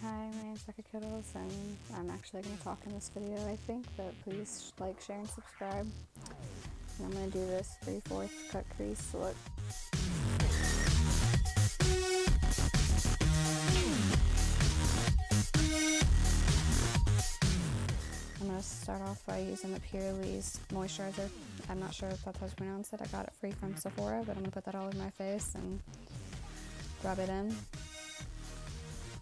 Hi, my name's Becca Kittles, and I'm actually going to talk in this video, I think, but please like, share, and subscribe. And I'm going to do this 3/4 cut crease look. I'm going to start off by using the Pur-Lisse Moisturizer. I'm not sure if that's how to pronounce it. I got it free from Sephora, but I'm going to put that all over my face and rub it in.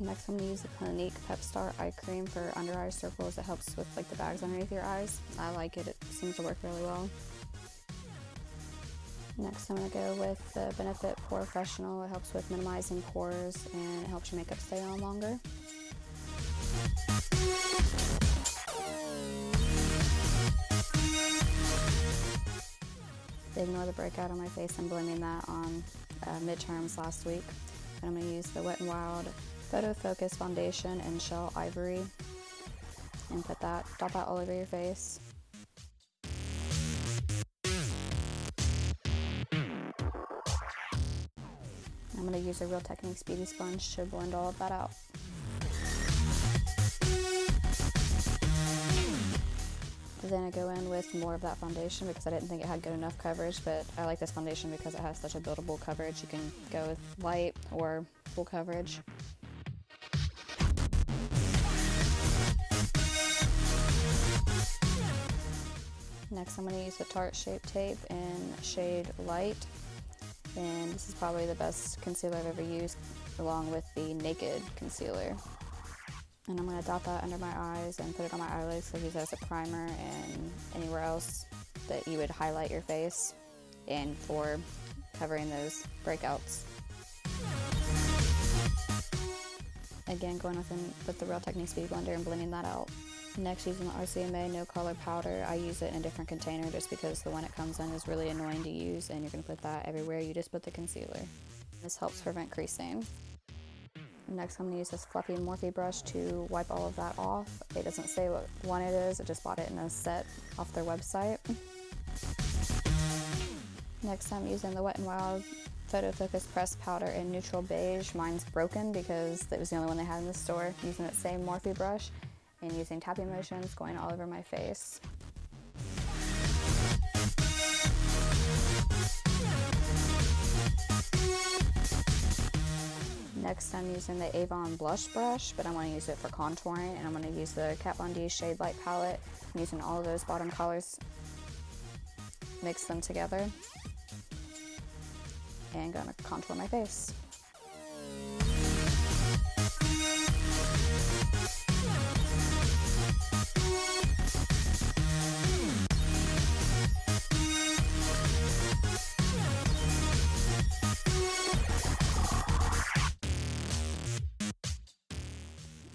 Next, I'm going to use the Clinique Pep-Start eye cream for under eye circles. It helps with like the bags underneath your eyes. I like it. It seems to work really well. Next, I'm going to go with the Benefit Pore-fessional. It helps with minimizing pores and it helps your makeup stay on longer. Ignore the breakout on my face. I'm blaming that on midterms last week. And I'm going to use the Wet n Wild Photofocus foundation in Shell Ivory and dot that all over your face. I'm going to use a Real Techniques beauty sponge to blend all of that out. Then I go in with more of that foundation because I didn't think it had good enough coverage, but I like this foundation because it has such a buildable coverage. You can go with light or full coverage. Next, I'm going to use the Tarte Shape Tape in shade Light, and this is probably the best concealer I've ever used, along with the Naked concealer. And I'm going to dot that under my eyes and put it on my eyelids, so use it as a primer and anywhere else that you would highlight your face and for covering those breakouts. Again, going with the Real Techniques Beauty Blender and blending that out. Next, using the RCMA No Color Powder. I use it in a different container just because the one it comes in is really annoying to use, and you're going to put that everywhere you just put the concealer. This helps prevent creasing. Next, I'm going to use this fluffy Morphe brush to wipe all of that off. It doesn't say what one it is, I just bought it in a set off their website. Next, I'm using the Wet n Wild Photofocus Pressed Powder in Neutral Beige. Mine's broken because it was the only one they had in the store. Using that same Morphe brush and using tapping motions going all over my face. Next, I'm using the Avon blush brush, but I want to use it for contouring, and I'm going to use the Kat Von D Shade Light palette. I'm using all of those bottom colors, mix them together, and going to contour my face.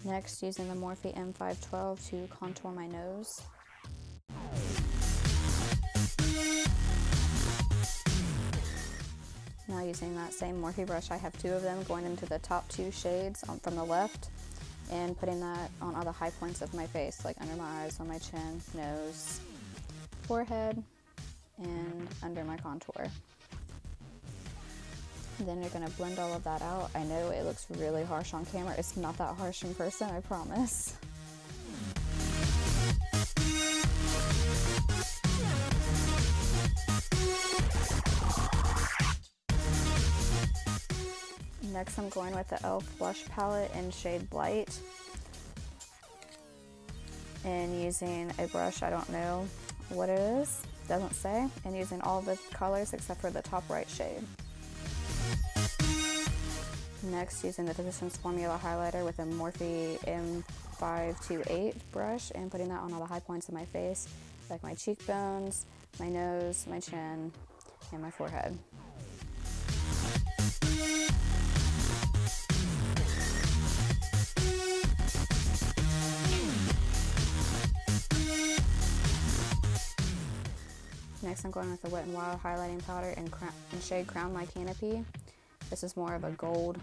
Next, using the Morphe M502 to contour my nose. Now using that same Morphe brush, I have two of them, going into the top two shades from the left and putting that on all the high points of my face, like under my eyes, on my chin, nose, forehead, and under my contour. Then you're going to blend all of that out. I know it looks really harsh on camera. It's not that harsh in person, I promise. Next, I'm going with the e.l.f. blush palette in shade Light and using a brush, I don't know what it is, doesn't say, and using all the colors except for the top right shade. Next, using the Physicians Formula highlighter with a Morphe M528 brush and putting that on all the high points of my face, like my cheekbones, my nose, my chin, and my forehead. Next, I'm going with the Wet n Wild highlighting powder in shade Crown My Canopy. This is more of a gold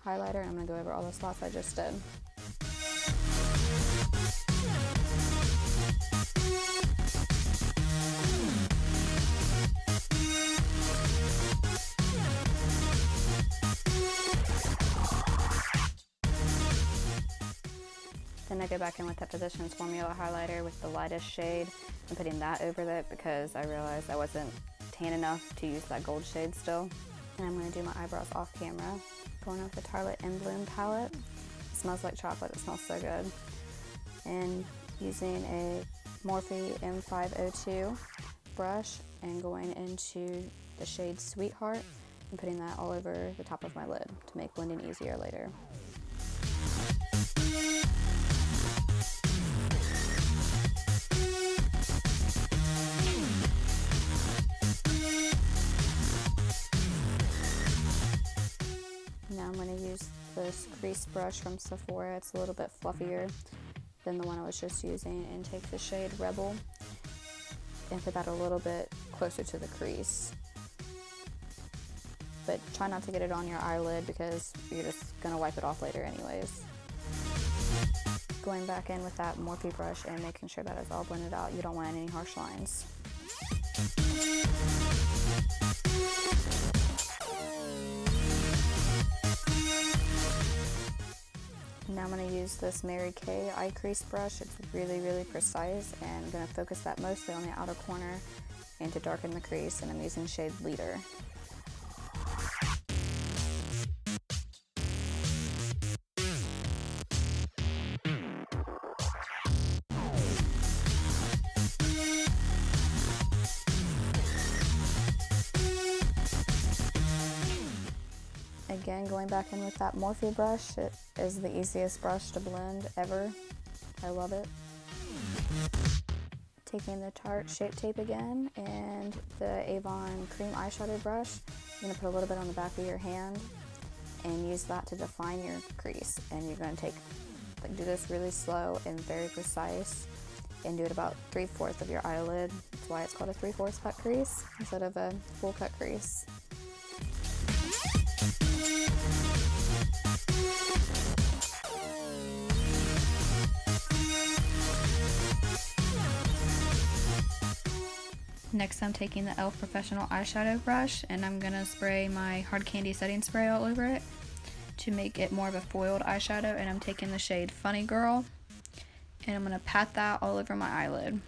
highlighter, and I'm going to go over all the spots I just did. Then I go back in with that Physicians Formula highlighter with the lightest shade and putting that over it because I realized I wasn't tan enough to use that gold shade still. And I'm going to do my eyebrows off camera. Going with the Tartelette In Bloom palette. It smells like chocolate, it smells so good. And using a Morphe M502 brush and going into the shade Sweetheart and putting that all over the top of my lid to make blending easier later. Now I'm going to use this Crease brush from Sephora. It's a little bit fluffier than the one I was just using, and take the shade Rebel and put that a little bit closer to the crease. But try not to get it on your eyelid because you're just going to wipe it off later anyways. Going back in with that Morphe brush and making sure that it's all blended out. You don't want any harsh lines. Now I'm going to use this Mary Kay eye crease brush. It's really precise, and I'm going to focus that mostly on the outer corner and to darken the crease, and I'm using shade Leader. Again, going back in with that Morphe brush, it is the easiest brush to blend ever. I love it. Taking the Tarte Shape Tape again and the Avon Cream Eyeshadow brush, I'm going to put a little bit on the back of your hand and use that to define your crease. And you're going to do this really slow and very precise and do it about 3/4 of your eyelid. That's why it's called a 3/4 cut crease instead of a full cut crease. Next, I'm taking the e.l.f. Professional eyeshadow brush and I'm going to spray my Hard Candy setting spray all over it to make it more of a foiled eyeshadow, and I'm taking the shade Funny Girl and I'm going to pat that all over my eyelid.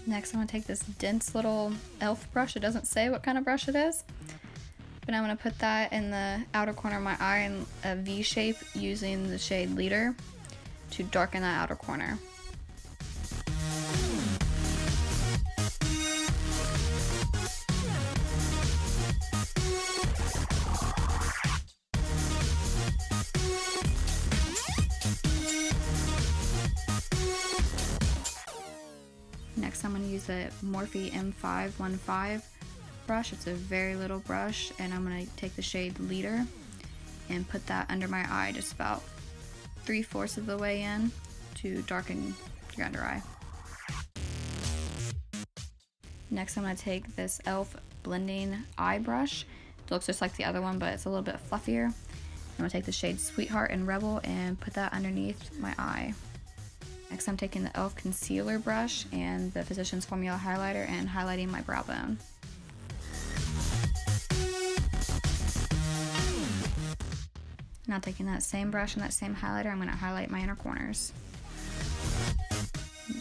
Next, I'm going to take this dense little e.l.f. brush. It doesn't say what kind of brush it is, but I'm going to put that in the outer corner of my eye in a V shape using the shade Leader to darken that outer corner. Next, I'm going to use the Morphe M502 brush. It's a very little brush, and I'm going to take the shade Leader and put that under my eye just about 3/4 of the way in to darken your under eye. Next, I'm going to take this e.l.f. blending eye brush. It looks just like the other one, but it's a little bit fluffier. I'm going to take the shade Sweetheart and Rebel and put that underneath my eye. Next, I'm taking the e.l.f. concealer brush and the Physicians Formula highlighter and highlighting my brow bone. Now taking that same brush and that same highlighter, I'm going to highlight my inner corners.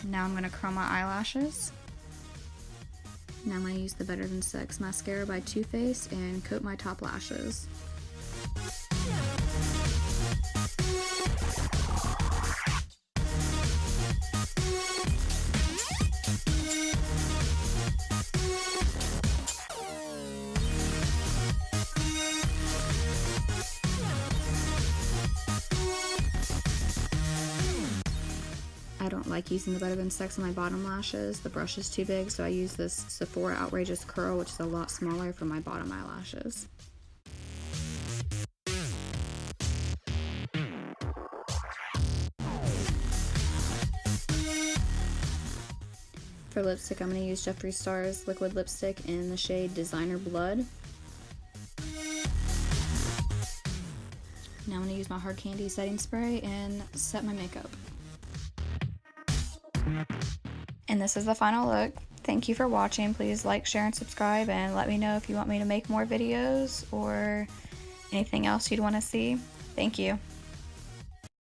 Now I'm going to curl my eyelashes. Now I'm going to use the Better Than Sex mascara by Too Faced and coat my top lashes. I don't like using the Better Than Sex on my bottom lashes. The brush is too big, so I use this Sephora Outrageous Curl, which is a lot smaller, for my bottom eyelashes. For lipstick, I'm going to use Jeffree Star's liquid lipstick in the shade Designer Blood. Now I'm going to use my Hard Candy setting spray and set my makeup. And this is the final look. Thank you for watching. Please like, share, and subscribe, and let me know if you want me to make more videos or anything else you'd want to see. Thank you.